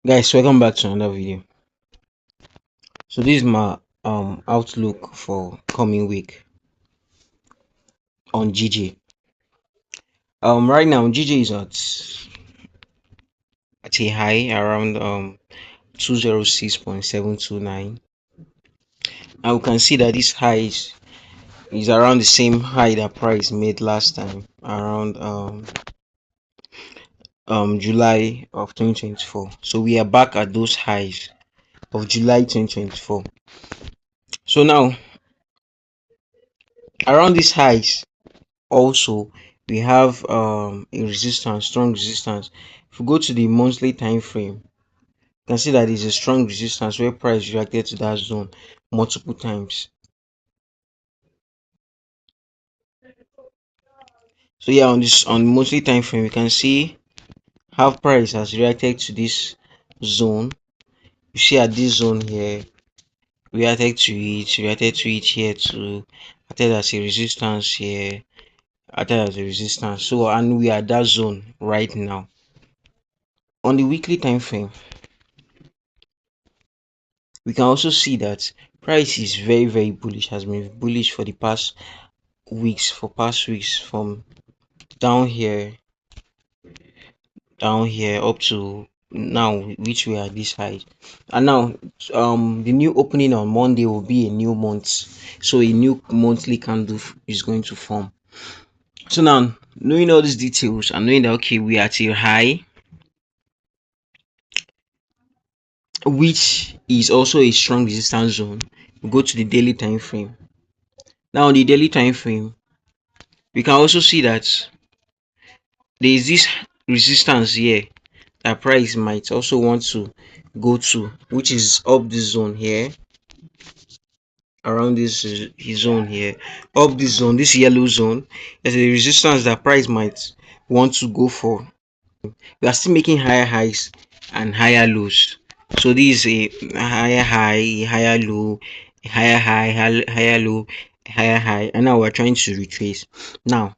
Guys, welcome back to another video. So this is my outlook for coming week on GJ. Right now GJ is at a high around 206.729, and we can see that this high is around the same high that price made last time around July of 2024. So we are back at those highs of July 2024. So now around these highs also we have a resistance, strong resistance. If we go to the monthly time frame, you can see that there's a strong resistance where price reacted to that zone multiple times. So yeah, on monthly time frame, you can see how price has reacted to this zone. You see at this zone here, reacted to it here too, acted as a resistance here, acted as a resistance. So and we are at that zone right now. On the weekly time frame, we can also see that price is very bullish, has been bullish for the past weeks from down here up to now, which we are this high. And now the new opening on Monday will be a new month, so a new monthly candle is going to form. So now, knowing all these details and knowing that okay, we are at a high, which is also a strong resistance zone, we go to the daily time frame. Now on the daily time frame, we can also see that there is this resistance here that price might also want to go to, which is up this zone here, around this zone here, up this zone, this yellow zone. There's a resistance that price might want to go for. We are still making higher highs and higher lows. So this is a higher high, higher low, higher high, higher low, higher high, and now we're trying to retrace. Now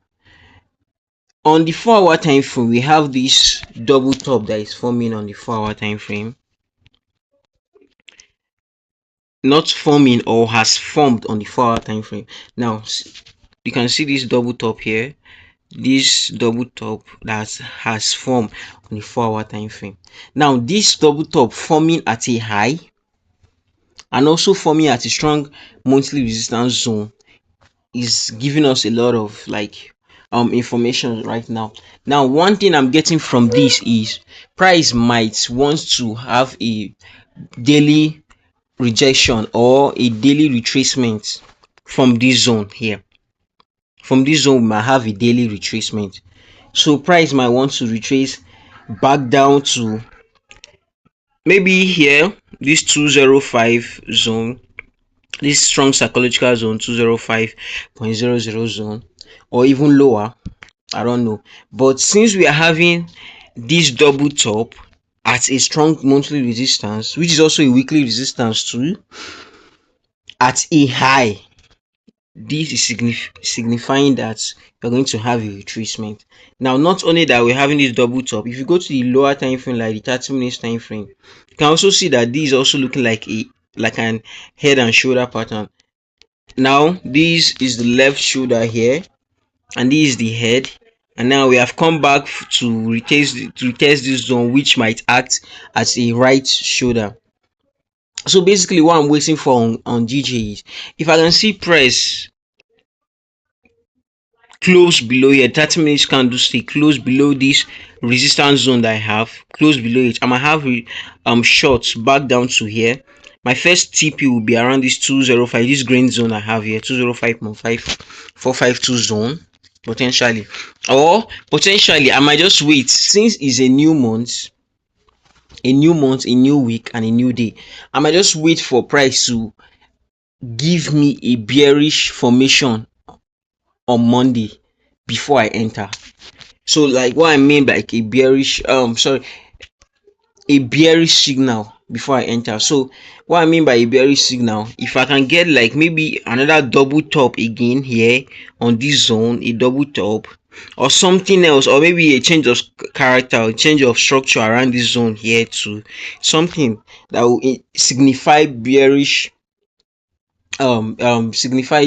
on the 4-hour time frame, we have this double top that is forming on the 4-hour time frame, not forming or has formed on the 4-hour time frame. Now you can see this double top here, this double top that has formed on the 4-hour time frame. Now this double top forming at a high and also forming at a strong monthly resistance zone is giving us a lot of information right now. Now one thing I'm getting from this is price might want to have a daily rejection or a daily retracement from this zone here. From this zone we might have a daily retracement, so price might want to retrace back down to maybe here, this 205 zone, this strong psychological zone, 205.00 zone, or even lower. I don't know, but since we are having this double top at a strong monthly resistance, which is also a weekly resistance too, at a high, this is signifying that we're going to have a retracement. Now not only that we're having this double top, if you go to the lower time frame, like the 30 minutes time frame, you can also see that this is also looking like an head and shoulder pattern. Now this is the left shoulder here and this is the head, and now we have come back to retest this zone, which might act as a right shoulder. So basically what I'm waiting for on GJ is if I can see price close below here, 30 minutes candlestick close below this resistance zone that I have, close below it, I might have shorts back down to here. My first TP will be around this 205, this green zone I have here, 205.5452 zone potentially, or potentially I might just wait, since it's a new month, a new week and a new day. I might just wait for price to give me a bearish formation on Monday before I enter. So like what I mean by like a bearish signal before I enter. So what I mean by a bearish signal, if I can get like maybe another double top again here on this zone, a double top, or something else, or maybe a change of character or change of structure around this zone here to something that will signify bearish, signify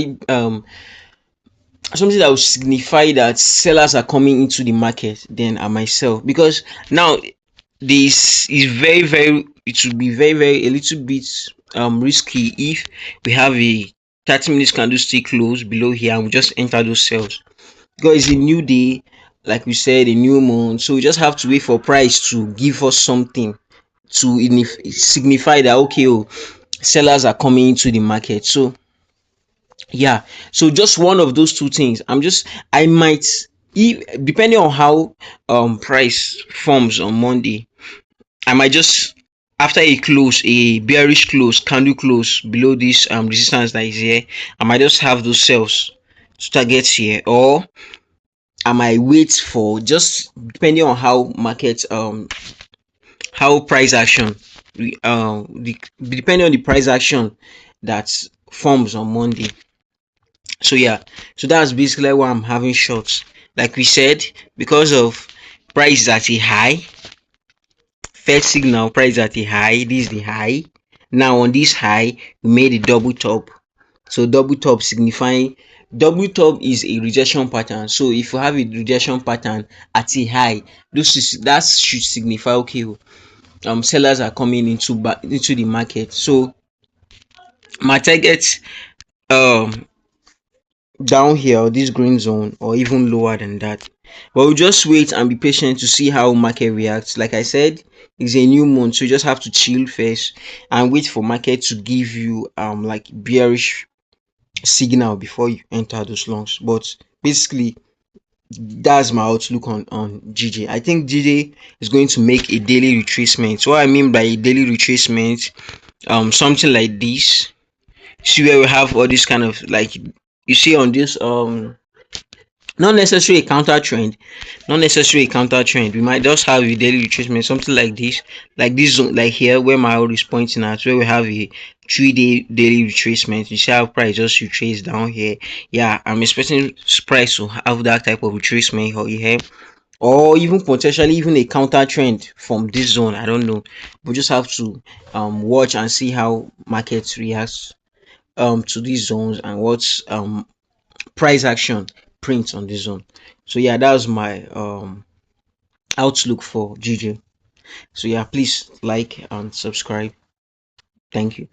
something that will signify that sellers are coming into the market, then I might sell. Because now this is very, it will be very a little bit risky if we have a 30 minutes candlestick close below here and we just enter those sales, because it's a new day, like we said, a new month. So we just have to wait for price to give us something to signify that okay, oh, sellers are coming into the market. So yeah, so just one of those two things. I might, if depending on how price forms on Monday, I might just, after a close, a bearish close, candle close below this resistance that is here, I might just have those sales to target here, or I might wait for, just depending on how market how price action depending on the price action that forms on Monday. So yeah, so that's basically why I'm having shorts. Like we said, because of price is at a high, first signal price at a high, this is the high. Now on this high, we made a double top. So double top signifying, double top is a rejection pattern. So if you have a rejection pattern at a high, that should signify okay, sellers are coming into the market. So my target um down here, or this green zone, or even lower than that, but we'll just wait and be patient to see how market reacts. Like I said, it's a new month, so you just have to chill first and wait for market to give you like bearish signal before you enter those longs. But basically, that's my outlook on GJ. I think GJ is going to make a daily retracement. So what I mean by a daily retracement, something like this. See where we have all this kind of, like you see on this not necessarily a counter trend, we might just have a daily retracement, something like this zone, like here where my arrow is pointing at, where we have a 3-day daily retracement. You see how price just retrace down here. Yeah, I'm expecting price to have that type of retracement or here, or even potentially even a counter trend from this zone. I don't know. We just have to watch and see how market reacts to these zones, and what's price action print on this zone. So yeah, that was my outlook for GJ. So yeah, please like and subscribe. Thank you.